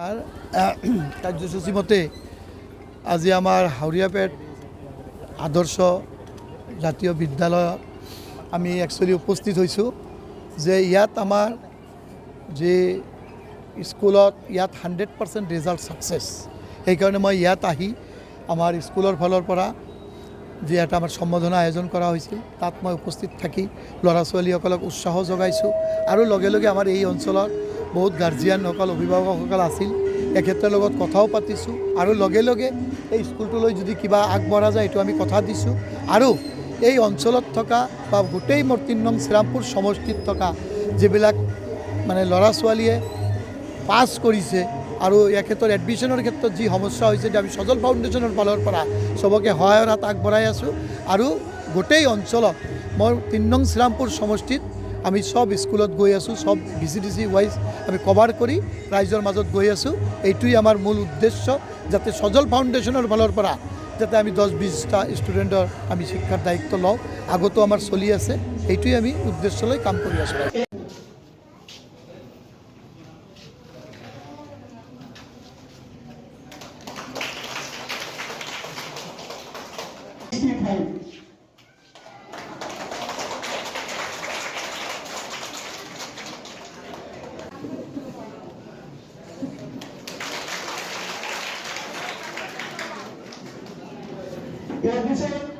আর কার্যসূচী মতে আজি আমার হাওড়িয়াপেট আদর্শ জাতীয় বিদ্যালয়ত আমি একচুয়ালি উপস্থিত হয়েছো যে ইয়াত আমার যে স্কুলত ইয়াত 100% রেজাল্ট সাকসেস সেইকাৰণে মই ইয়াত আহি আমাৰ স্কুলৰ ফালৰ পৰা যে এটা আমাৰ সম্বোধনা আয়োজন কৰা হয়েছিল তাত মই উপস্থিত থাকি ল'ৰা ছোৱালীসকলক উৎসাহ যোগাইছোঁ আৰু লগে লগে আমাৰ এই অঞ্চলৰ বহুত গাৰ্জিয়ানসকল অভিভাৱকসকল আছিল এখেতৰ লগত কথাও পাতিছোঁ আৰু লগে লগে এই স্কুলটোলৈ যদি কিবা আগবঢ়া যায় এইটো আমি কথা দিছোঁ আৰু এই অঞ্চলত থকা বা গোটেই মোৰ ৩ নং শ্ৰীৰামপুৰ সমষ্টিত থকা যিবিলাক মানে ল'ৰা ছোৱালীয়ে পাছ কৰিছে আৰু এখেতৰ এডমিশ্যনৰ ক্ষেত্ৰত যি সমস্যা হৈছে আমি সজল ফাউণ্ডেশ্যনৰ ফালৰ পৰা সবকে সহায়ৰ হাত আগবঢ়াই আছোঁ আৰু গোটেই অঞ্চলত মই ৩ নং শ্ৰীৰামপুৰ সমষ্টিত আমি সব স্কুলত গৈ আছোঁ সব VCDC ৱাইজ আমি কভাৰ কৰি ৰাইজৰ মাজত গৈ আছোঁ এইটোই আমাৰ মূল উদ্দেশ্য যাতে সজল ফাউণ্ডেশ্যনৰ ফালৰ পৰা যাতে আমি 10-20টা ষ্টুডেণ্টৰ আমি শিক্ষাৰ দায়িত্ব লওঁ আগতো আমাৰ চলি আছে এইটোই আমি উদ্দেশ্য লৈ কাম কৰি আছোঁ। Yeah,